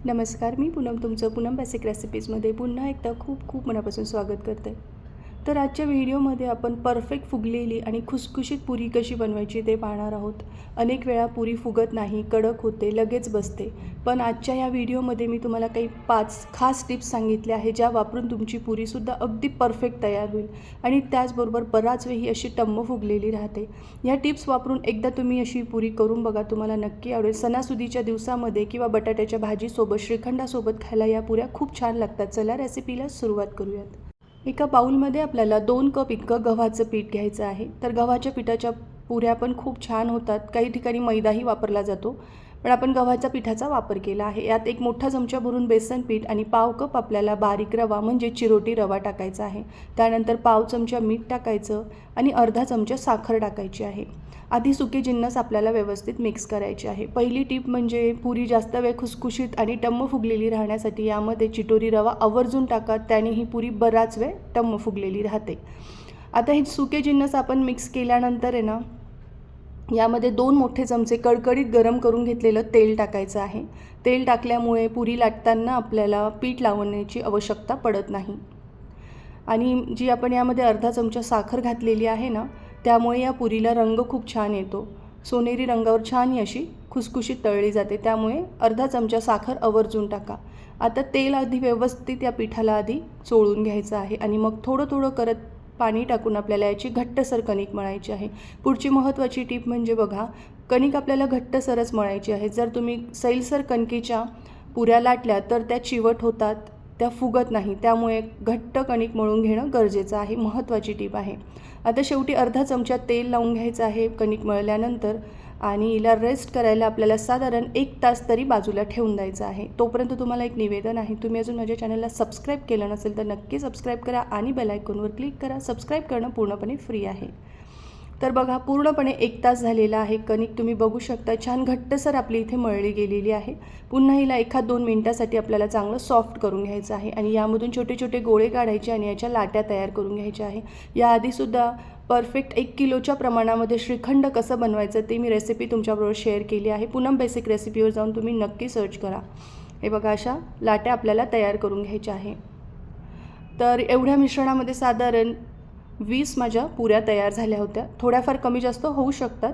नमस्कार, मी पूनम तुमचं पूनम बेसिक रेसिपीजमध्ये पुन्हा एकदा खूप खूप मनापासून स्वागत करते. तर आजच्या व्हिडिओमध्ये आपण परफेक्ट फुगलेली आणि खुसखुशीत पुरी कशी बनवायची ते पाहणार आहोत. अनेक वेळा पुरी फुगत नाही, कडक होते, लगेच बसते. पण आजच्या या व्हिडिओमध्ये मी तुम्हाला काही 5 खास टिप्स सांगितल्या आहेत, ज्या वापरून तुमची पुरीसुद्धा अगदी परफेक्ट तयार होईल आणि त्याचबरोबर बराच वेळ ही अशी टम्म फुगलेली राहते. ह्या टिप्स वापरून एकदा तुम्ही अशी पुरी करून बघा, तुम्हाला नक्की आवडेल. सणासुदीच्या दिवसामध्ये किंवा बटाट्याच्या भाजीसोबत, श्रीखंडासोबत खायला या पुऱ्या खूप छान लागतात. चला रेसिपीला सुरुवात करूयात. एका बाउलमध्ये आपल्याला 2 कप इतकं गव्हाचं पीठ घ्यायचं आहे. तर गव्हाच्या पिठाच्या पुऱ्या पण खूप छान होतात. काही ठिकाणी मैदाही वापरला जातो, पण आपण गव्हाच्या पिठाचा वापर केला आहे. यात एक मोठा चमचा भरून बेसन पीठ आणि पाव कप आपल्याला बारीक रवा म्हणजे चिरोटी रवा टाकायचा आहे. त्यानंतर पाव चमचा मीठ टाकायचं आणि अर्धा चमचा साखर टाकायची आहे. आधी सुके जिन्नस आपल्याला व्यवस्थित मिक्स करायचे आहे. पहिली टीप म्हणजे पुरी जास्त वेळ खुसखुशीत आणि टम्म फुगलेली राहण्यासाठी यामध्ये चिटोरी रवा आवर्जून टाका. त्याने ही पुरी बराच वेळ टम्म फुगलेली राहते. आता हे सुके जिन्नस आपण मिक्स केल्यानंतर आहे ना, यामध्ये 2 मोठे चमचे कडकडीत गरम करून घेतलेलं तेल टाकायचं आहे. तेल टाकल्यामुळे पुरी लाटताना आपल्याला पीठ लावण्याची आवश्यकता पडत नाही. आणि जी आपण यामध्ये अर्धा चमचा साखर घातलेली आहे ना, त्यामुळे या पुरीला रंग खूप छान येतो. सोनेरी रंगावर छान अशी खुसखुशीत तळली जाते. त्यामुळे अर्धा चमचा साखर आवर्जून टाका. आता तेल आधी व्यवस्थित या पिठाला आधी चोळून घ्यायचं आहे आणि मग थोडं थोडं करत पाणी टाकून आपल्याला याची घट्टसर कणिक मळायची आहे. पुढची महत्त्वाची टीप म्हणजे बघा, कणिक आपल्याला घट्टसरच मळायची आहे. जर तुम्ही सैलसर कणकेच्या पुऱ्या लाटल्या तर त्या चिवट होतात, त्या फुगत नाही. त्यामुळे घट्ट कणिक मळून घेणं गरजेचं आहे. महत्त्वाची टीप आहे. आता शेवटी अर्धा चमचा तेल लावून घ्यायचं आहे कणिक मळल्यानंतर आणि हिला रेस्ट करायला आपल्याला साधारण 1 तास तरी बाजूला ठेवून द्यायचं आहे. तोपर्यंत तुम्हाला एक निवेदन आहे, तुम्ही अजून माझ्या चॅनलला सबस्क्राईब केलं नसेल तर नक्की सबस्क्राईब करा आणि बेल आयकॉनवर क्लिक करा. सबस्क्राईब करणं पूर्णपणे फ्री आहे. तर बघा, पूर्णपणे 1 तास झालेला आहे. कणिक तुम्ही बघू शकता छान घट्टसर आपली इथे मळली गेलेली आहे. पुन्हा हिला 1-2 मिनिटासाठी आपल्याला चांगलं सॉफ्ट करून घ्यायचं आहे आणि यामधून छोटे छोटे गोळे काढायचे आणि याच्या लाट्या तयार करून घ्यायच्या आहे. याआधीसुद्धा परफेक्ट 1 किलोच्या प्रमाणामध्ये श्रीखंड कसं बनवायचं ते मी रेसिपी तुमच्याबरोबर शेअर केली आहे. पूनम बेसिक रेसिपीवर जाऊन तुम्ही नक्की सर्च करा. हे बघा, अशा लाट्या आपल्याला तयार करून घ्यायच्या आहे. तर एवढ्या मिश्रणामध्ये साधारण 20 माझ्या पुऱ्या तयार झाल्या होत्या. थोड्याफार कमी जास्त होऊ शकतात.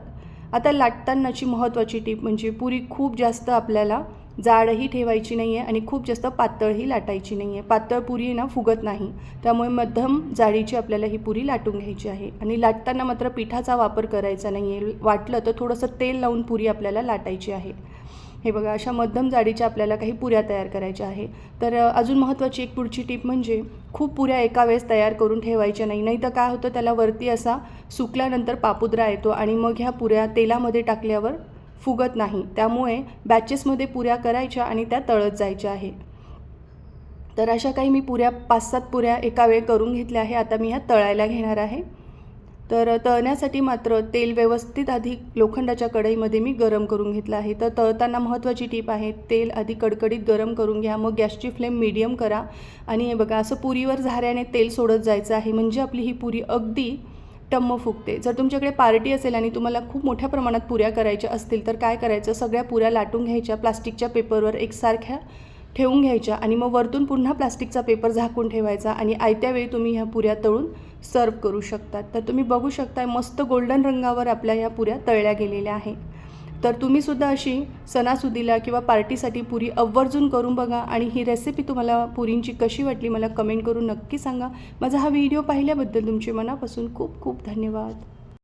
आता लाटतानाची महत्त्वाची टीप म्हणजे पुरी खूप जास्त आपल्याला जाडही ठेवायची नाही आहे आणि खूप जास्त पातळही लाटायची नाही आहे. पातळ पुरी ना फुगत नाही. त्यामुळे मध्यम जाडीची आपल्याला ही पुरी लाटून घ्यायची आहे आणि लाटताना मात्र पिठाचा वापर करायचा नाही आहे. वाटलं तर थोडंसं तेल लावून पुरी आपल्याला लाटायची आहे. हे बघा, अशा मध्यम जाडीच्या आपल्याला काही पुऱ्या तयार करायच्या आहे. तर अजून महत्त्वाची एक पुढची टीप म्हणजे खूप पुऱ्या एका वेळेस तयार करून ठेवायच्या नाही. नाही तर काय होतं, त्याला वरती असा सुकल्यानंतर पापुद्रा येतो आणि मग ह्या पुऱ्या तेलामध्ये टाकल्यावर फुगत नाही. त्यामुळे बॅचेसमध्ये पुऱ्या करायच्या आणि त्या तळत जायच्या आहे. तर अशा काही मी पुऱ्या 5-7 पुऱ्या एका वेळ करून घेतल्या आहे. आता मी ह्या तळायला घेणार आहे. तर तळण्यासाठी मात्र तेल व्यवस्थित आधी लोखंडाच्या कढईमध्ये मी गरम करून घेतलं आहे. तर तळताना महत्त्वाची टीप आहे, तेल आधी कडकडीत गरम करून घ्या. मग गॅसची फ्लेम मीडियम करा आणि हे बघा, असं पुरीवर झाऱ्याने तेल सोडत जायचं आहे. म्हणजे आपली ही पुरी अगदी टम्म फुगते. जर तुमच्याकडे पार्टी असेल आणि तुम्हाला खूप मोठ्या प्रमाणात पुऱ्या करायच्या असतील तर काय करायचं, सगळ्या पुऱ्या लाटून घ्यायच्या, प्लास्टिकच्या पेपरवर एकसारख्या ठेवून घ्यायच्या आणि मग वरतून पुन्हा प्लास्टिकचा पेपर झाकून ठेवायचा आणि आयत्या वेळी तुम्ही ह्या पुऱ्या तळून सर्व करू शकतात. तर तुम्ही बघू शकता मस्त गोल्डन रंगावर आपल्या ह्या पुऱ्या तळल्या गेलेल्या आहे. तर तुम्हीसुद्धा अशी सणासुदीला किंवा पार्टीसाठी पुरी आवर्जून करून बघा आणि ही रेसिपी तुम्हाला पुरींची कशी वाटली मला कमेंट करून नक्की सांगा. माझा हा व्हिडिओ पाहिल्याबद्दल तुमचे मनापासून खूप खूप धन्यवाद.